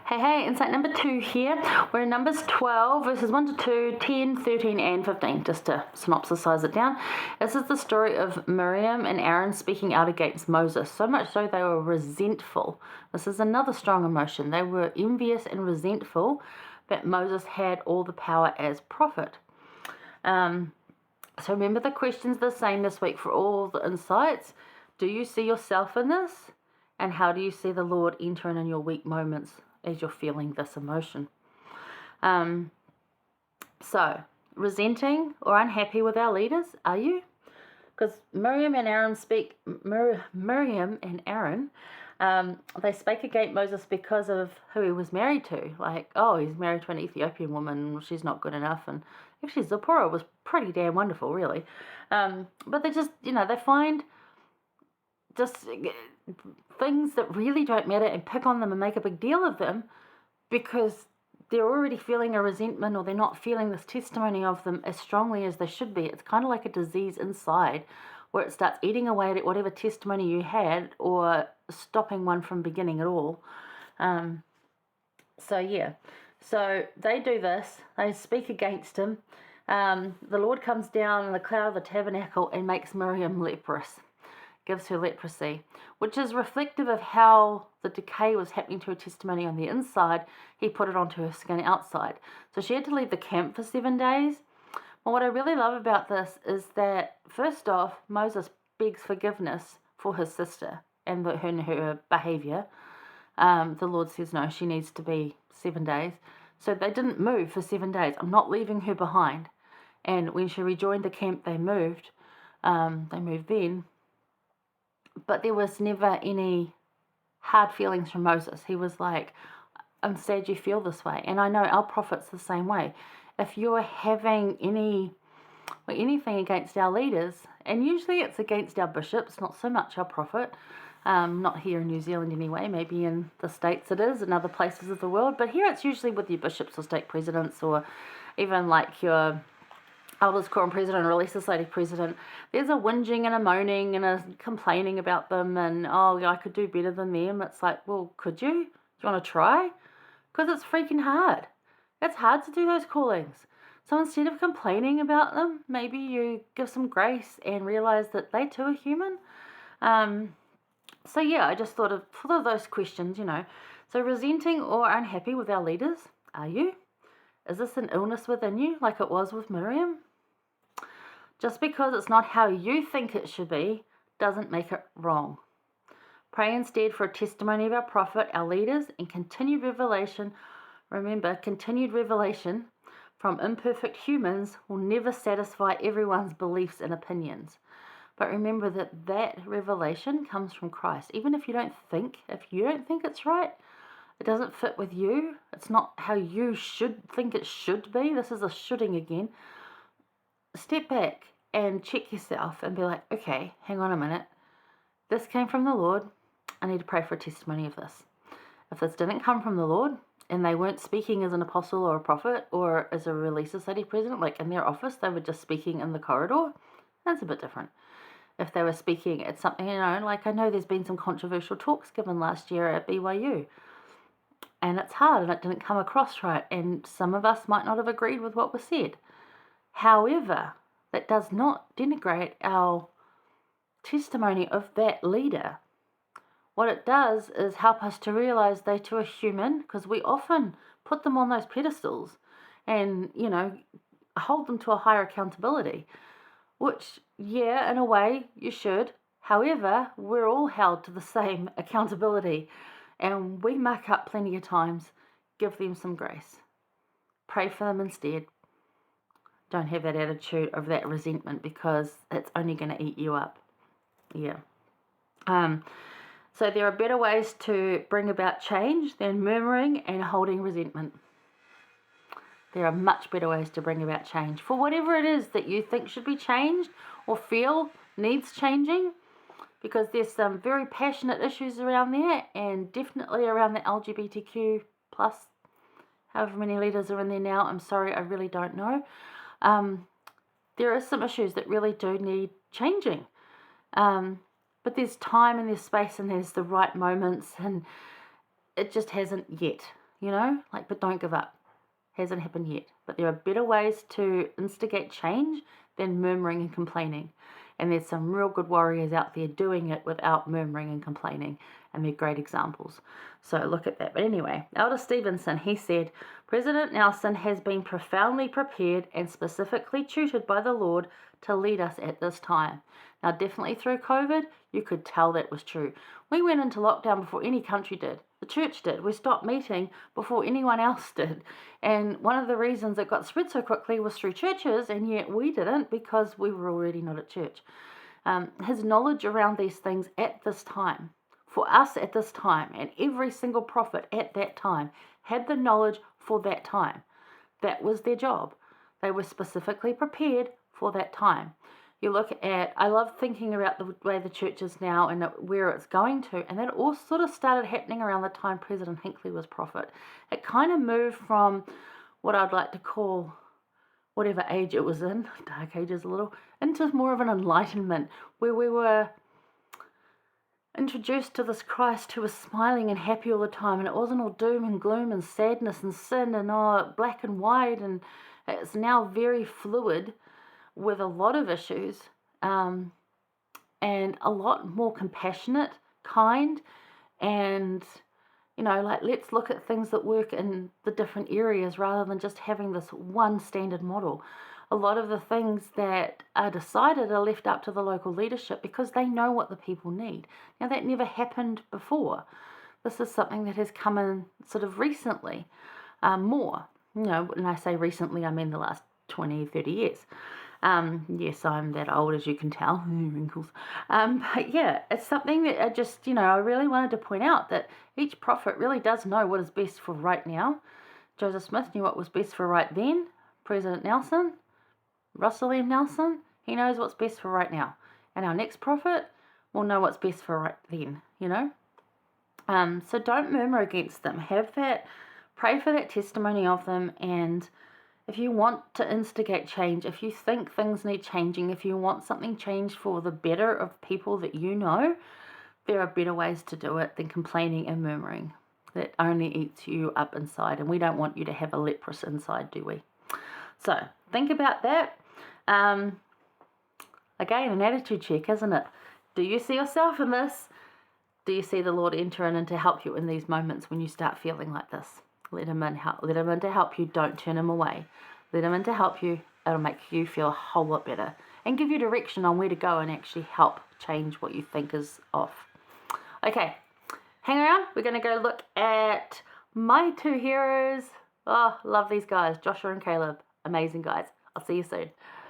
Hey, insight number 2 here. We're in Numbers 12, verses 1 to 2, 10, 13, and 15, just to synopsisize it down. This is the story of Miriam and Aaron speaking out against Moses, so much so they were resentful. This is another strong emotion. They were envious and resentful that Moses had all the power as prophet. So remember, the question's the same this week for all the insights. Do you see yourself in this? And how do you see the Lord entering in your weak moments as you're feeling this emotion? So, resenting or unhappy with our leaders, are you? Because Miriam and Aaron, they spake against Moses because of who he was married to. Like, oh, he's married to an Ethiopian woman, she's not good enough. And actually, Zipporah was pretty damn wonderful, really. But they just, they find just things that really don't matter and pick on them and make a big deal of them because they're already feeling a resentment, or they're not feeling this testimony of them as strongly as they should be. It's kind of like a disease inside where it starts eating away at whatever testimony you had, or stopping one from beginning at all. So they do this. They speak against him. The Lord comes down in the cloud of the tabernacle and makes Miriam leprous, gives her leprosy, which is reflective of how the decay was happening to her testimony on the inside. He put it onto her skin outside. So she had to leave the camp for 7 days. Well, what I really love about this is that, first off, Moses begs forgiveness for his sister and her behavior. The Lord says, no, she needs to be 7 days. So they didn't move for 7 days. I'm not leaving her behind. And when she rejoined the camp, they moved. They moved then. But there was never any hard feelings from Moses. He was like, I'm sad you feel this way. And I know our prophet's the same way. If you're having anything against our leaders, and usually it's against our bishops, not so much our prophet, not here in New Zealand anyway, maybe in the States it is, in other places of the world, but here it's usually with your bishops or stake presidents, or even like your Elders Quorum president or Relief Society president. There's a whinging and a moaning and a complaining about them, and I could do better than them. It's like, well, could you? Do you want to try? Because it's freaking hard. It's hard to do those callings. So instead of complaining about them, maybe you give some grace and realize that they too are human. I just thought of full of those questions, So resenting or unhappy with our leaders, are you? Is this an illness within you, like it was with Miriam? Just because it's not how you think it should be doesn't make it wrong. Pray instead for a testimony of our prophet, our leaders, and continued revelation. Remember, continued revelation from imperfect humans will never satisfy everyone's beliefs and opinions. But remember that revelation comes from Christ. Even if you don't think it's right, it doesn't fit with you. It's not how you should think it should be. This is a shoulding again. Step back and check yourself and be like, okay, hang on a minute. This came from the Lord. I need to pray for a testimony of this. If this didn't come from the Lord and they weren't speaking as an apostle or a prophet or as a Relief Society president, like in their office, they were just speaking in the corridor, that's a bit different. If they were speaking at something, like I know there's been some controversial talks given last year at BYU. And it's hard and it didn't come across right. And some of us might not have agreed with what was said. However, that does not denigrate our testimony of that leader. What it does is help us to realize they too are human, because we often put them on those pedestals and, hold them to a higher accountability, which, in a way you should. However, we're all held to the same accountability. And we muck up plenty of times. Give them some grace. Pray for them instead. Don't have that attitude of that resentment, because it's only going to eat you up. So there are better ways to bring about change than murmuring and holding resentment. There are much better ways to bring about change for whatever it is that you think should be changed or feel needs changing. Because there's some very passionate issues around there, and definitely around the LGBTQ plus, however many leaders are in there now. I'm sorry, I really don't know. There are some issues that really do need changing. But there's time and there's space and there's the right moments, and it just hasn't yet. but don't give up. Hasn't happened yet. But there are better ways to instigate change than murmuring and complaining. And there's some real good warriors out there doing it without murmuring and complaining. And they're great examples. So look at that. But anyway, Elder Stevenson, he said, President Nelson has been profoundly prepared and specifically tutored by the Lord to lead us at this time. Now, definitely through COVID, you could tell that was true. We went into lockdown before any country did. The church did. We stopped meeting before anyone else did. And one of the reasons it got spread so quickly was through churches, and yet we didn't because we were already not at church. His knowledge around these things at this time, for us at this time, and every single prophet at that time had the knowledge for that time. That was their job. They were specifically prepared for that time. You look at, I love thinking about the way the church is now and where it's going to, and that all sort of started happening around the time President Hinckley was prophet. It kind of moved from what I'd like to call whatever age it was in, dark ages a little, into more of an enlightenment where we were introduced to this Christ who was smiling and happy all the time, and it wasn't all doom and gloom and sadness and sin and black and white, and it's now very fluid with a lot of issues, and a lot more compassionate, kind, and let's look at things that work in the different areas rather than just having this one standard model. A lot of the things that are decided are left up to the local leadership because they know what the people need. Now, that never happened before. This is something that has come in sort of recently, more. When I say recently, I mean the last 20, 30 years. Yes, I'm that old, as you can tell. Wrinkles. But yeah, it's something that I really wanted to point out, that each prophet really does know what is best for right now. Joseph Smith knew what was best for right then. President Nelson, Russell M. Nelson, he knows what's best for right now. And our next prophet will know what's best for right then, So don't murmur against them. Pray for that testimony of them, and if you want to instigate change, if you think things need changing, if you want something changed for the better of people that you know, there are better ways to do it than complaining and murmuring. That only eats you up inside, and we don't want you to have a leprous inside, do we? So think about that. Again, an attitude check, isn't it? Do you see yourself in this? Do you see the Lord enter in and to help you in these moments when you start feeling like this? Let him in to help you. Don't turn him away. Let him in to help you. It'll make you feel a whole lot better and give you direction on where to go and actually help change what you think is off. Okay, hang around. We're going to go look at my two heroes. Oh, love these guys, Joshua and Caleb. Amazing guys. I'll see you soon.